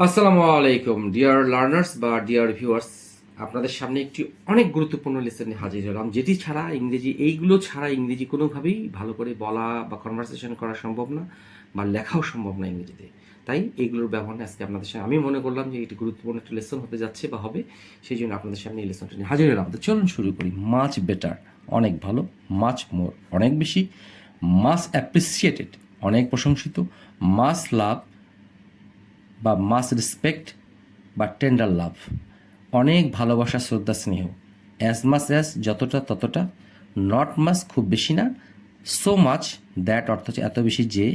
আসসালামু আলাইকুম dear learners বা ডিয়ার ভিউয়ার্স। আপনাদের সামনে একটি অনেক গুরুত্বপূর্ণ লেসন নিয়ে হাজির হলাম, যেটি ছাড়া এইগুলো ছাড়া ইংরেজি কোনোভাবেই ভালো করে বলা বা কনভারসেশন করা সম্ভব না, বা লেখাও সম্ভব না ইংরেজিতে। তাই এইগুলোর ব্যবহার নিয়ে আজকে আপনাদের সামনে আমি মনে করলাম যে এটি গুরুত্বপূর্ণ একটা লেসন হতে যাচ্ছে বা হবে, সেই জন্য আপনাদের সামনে এই লেসনটা নিয়ে হাজির হলাম। তো চলুন শুরু করি। মাচ বেটার অনেক ভালো, মাচ মোর অনেক বেশি, মাচ অ্যাপ্রিসিয়েটেড অনেক প্রশংসিত, মাচ লাভ বা মাস রেসপেক্ট বা টেন্ডার লাভ অনেক ভালোবাসা, শ্রদ্ধা, স্নেহ, অ্যাজ মাস অ্যাজ যতটা ততটা, নট মাস খুব বেশি না, সো মাচ দ্যাট অর্থ হচ্ছে এত বেশি যে,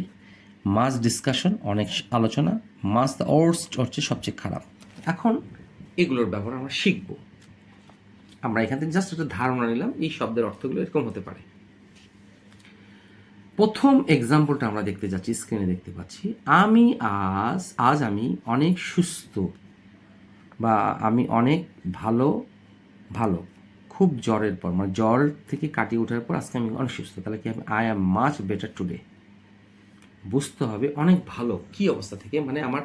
মাস ডিসকাশন অনেক আলোচনা, মাস দ্য ওয়ার্স্ট হচ্ছে সবচেয়ে খারাপ। এখন এগুলোর ব্যবহার আমরা শিখব। আমরা এখান থেকে জাস্ট একটা ধারণা নিলাম এই শব্দের অর্থগুলো এরকম হতে পারে। প্রথম এক্সাম্পলটা আমরা দেখতে যাচ্ছি, স্ক্রিনে দেখতে পাচ্ছি। আজ আমি অনেক সুস্থ, বা আমি অনেক ভালো, ভালো খুব জ্বরের পর, মানে জ্বর থেকে কাটিয়ে ওঠার পর আজকে আমি অনেক সুস্থ। তাহলে কি আমি I am much better today. বুঝতে হবে অনেক ভালো কি অবস্থা থেকে, মানে আমার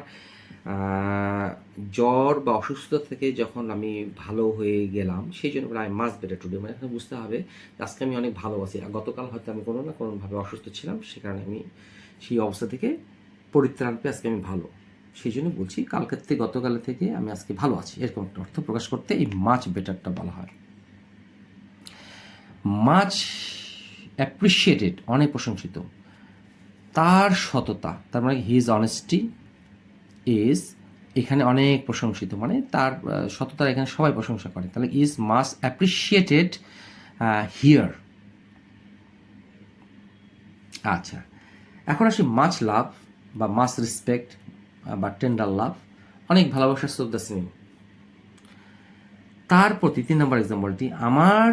জ্বর বা অসুস্থতা থেকে যখন আমি ভালো হয়ে গেলাম, সেই জন্য আই মাচ বেটার টুডে। মানে এখানে বুঝতে হবে আজকে আমি অনেক ভালো আছি। গতকাল হয়তো আমি কোনো না কোনোভাবে অসুস্থ ছিলাম, সে কারণে আমি সেই অবস্থা থেকে পরিত্রাণ পেয়ে আজকে আমি ভালো। সেই জন্য বলছি কালকের থেকে, গতকালের থেকে আমি আজকে ভালো আছি, এরকম একটা অর্থ প্রকাশ করতে এই মাচ বেটারটা বলা হয়। মাচ অ্যাপ্রিসিয়েটেড অনেক প্রশংসিত, তার সততা, তার মানে হিজ অনেস্টি ইজ এখানে অনেক প্রশংসিত, মানে তার সততার এখানে সবাই প্রশংসা করে। তাহলে ইজ মাচ অ্যাপ্রিসিয়েটেড হিয়ার। আচ্ছা, এখন আসি মাচ লাভ বা মাচ রেসপেক্ট বা টেন্ডার লাভ, অনেক ভালোবাসা, শ্রদ্ধা, স্নেহ। তার প্রতি 3 নম্বর এক্সাম্পলটি, আমার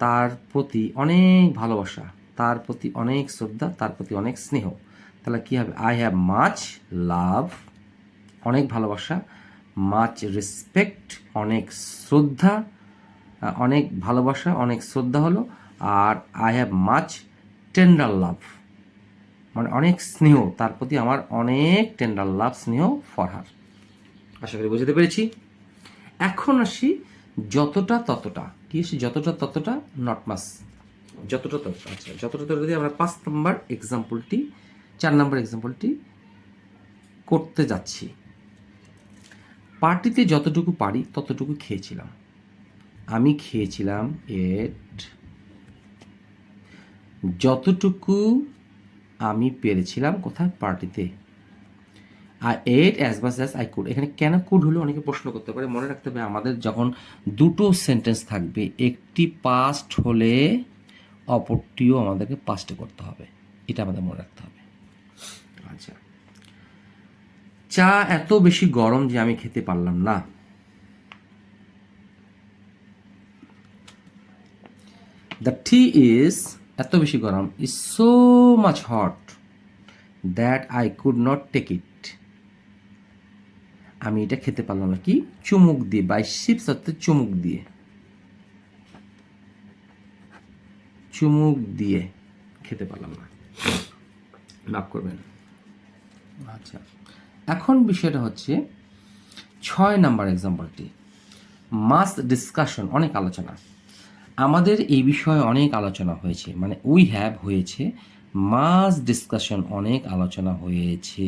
তার প্রতি অনেক ভালোবাসা, তার প্রতি অনেক শ্রদ্ধা, তার প্রতি অনেক স্নেহ। তাহলে কী হবে? আই হ্যাভ মাচ লাভ অনেক ভালোবাসা, মাচ রেসপেক্ট অনেক শ্রদ্ধা, অনেক ভালোবাসা অনেক শ্রদ্ধা হলো, আর আই হ্যাভ মাচ টেন্ডার লাভ মানে অনেক স্নেহ, তার প্রতি আমার অনেক টেন্ডার লাভ, স্নেহ ফর হার। আশা করি বুঝতে পেরেছি। এখন আসি যতটা ততটা। কি আসি? যতটা ততটা, নট মাস, যতটা ততটা। আচ্ছা, যতটা ততটা দিয়ে আমরা 4 নম্বর এক্সাম্পলটি করতে যাচ্ছি। পার্টিতে যতটুকু পারি ততটুকু খেয়েছিলাম। আমি খেয়েছিলাম যতটুকু আমি পেরেছিলাম। কোথায়? পার্টিতে। আর at as much as I could, এখানে কেন কুড হলো অনেকে প্রশ্ন করতে পারে। মনে রাখতে হবে আমাদের যখন দুটো সেন্টেন্স থাকবে, একটি পাস্ট হলে অপরটিও আমাদেরকে পাস্টে করতে হবে, এটা আমাদের মনে রাখতে হবে। আচ্ছা, চা এত বেশি গরম যে আমি খেতে পারলাম না। দ্য টি ইজ এত বেশি গরম, is so much hot that I could not take it. আমি এটা খেতে পারলাম না। কি? চুমুক দিয়ে, বাই শিপস অর্থাৎ চুমুক দিয়ে, চুমুক দিয়ে খেতে পারলাম না, মাফ করবেন। আচ্ছা, এখন বিষয়টা হচ্ছে 6 নাম্বার এক্সাম্পলটি, মাস ডিসকাশন অনেক আলোচনা। আমাদের এই বিষয়ে অনেক আলোচনা হয়েছে, মানে উই হ্যাভ হয়েছে, মাস ডিসকাশন অনেক আলোচনা হয়েছে,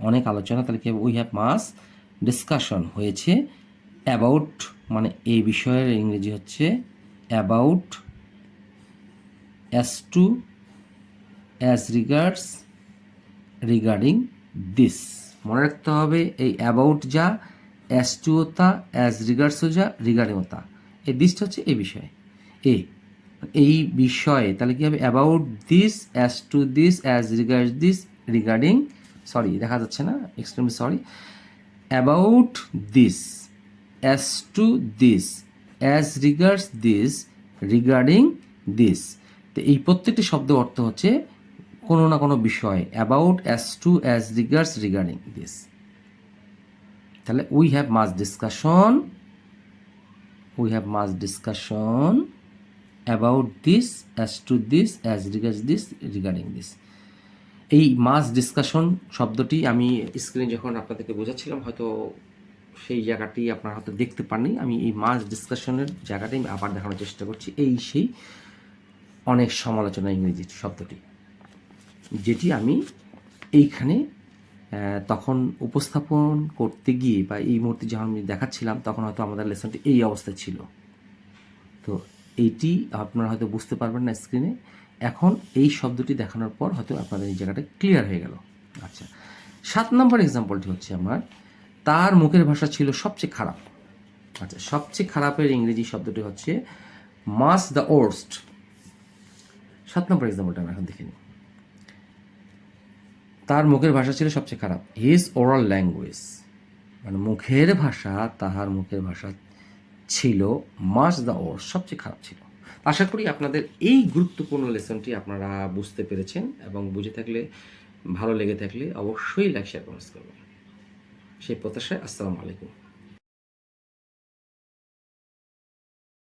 অনেক আলোচনা। তাহলে কি? উই হ্যাভ মাস ডিসকাশন হয়েছে অ্যাবাউট, মানে এই বিষয়ের ইংরেজি হচ্ছে about, as to, as regards, regarding this. মনে রাখতে হবে এই অ্যাবাউট যা, অ্যাজ টুও তা, অ্যাজ রিগার্ডসও যা, রিগার্ডিংও তা। এই দিসটা হচ্ছে এই বিষয়ে, এই বিষয়ে। তাহলে কি হবে? About this, as to this, as regards this, regarding, sorry দেখা যাচ্ছে না, extremely sorry, about this, as to this, as regards this, regarding this. তো এই প্রত্যেকটি শব্দ অর্থ হচ্ছে কোনো না কোনো বিষয়, about, as to, as regards, regarding this. তাহলে we have much discussion, we have much discussion about this, as to this, as regards this, regarding this. এই মাস ডিসকাশন শব্দটি আমি স্ক্রিনে যখন আপনাদেরকে বোঝাচ্ছিলাম হয়তো সেই জায়গাটি আপনারা হয়তো দেখতে পাননি। আমি এই মাস ডিসকাশনের জায়গাটি আমি আবার দেখানোর চেষ্টা করছি। এই সেই অনেক সমালোচনা ইংরেজি শব্দটি, যেটি আমি এইখানে তখন উপস্থাপন করতে গিয়ে বা এই মুহূর্তে যখন আমি দেখাচ্ছিলাম তখন হয়তো আমাদের লেসনটি এই অবস্থায় ছিল। তো এইটি আপনারা হয়তো বুঝতে পারবেন না স্ক্রিনে। এখন এই শব্দটি দেখানোর পর হয়তো আপনাদের এই জায়গাটা ক্লিয়ার হয়ে গেল। আচ্ছা, 7 নম্বর এক্সাম্পলটি হচ্ছে আমার, তার মুখের ভাষা ছিল সবচেয়ে খারাপ। আচ্ছা, সবচেয়ে খারাপের ইংরেজি শব্দটি হচ্ছে মাস দ্য ওর্স্ট। 7 নম্বর এক্সাম্পলটা আমরা এখন দেখে নিই। তার মুখের ভাষা ছিল সবচেয়ে খারাপ, হিজ ওরাল ল্যাঙ্গুয়েজ, মানে মুখের ভাষা, তাহার মুখের ভাষা ছিল মাস দ্য ওর্স্ট, সবচেয়ে খারাপ ছিল। আশা করি আপনাদের এই গুরুত্বপূর্ণ লেসনটি আপনারা বুঝতে পেরেছেন এবং বুঝে থাকলে, ভালো লেগে থাকলে অবশ্যই লাইক শেয়ার কমেন্টস করবেন। সেই প্রত্যাশায় আসসালামু আলাইকুম।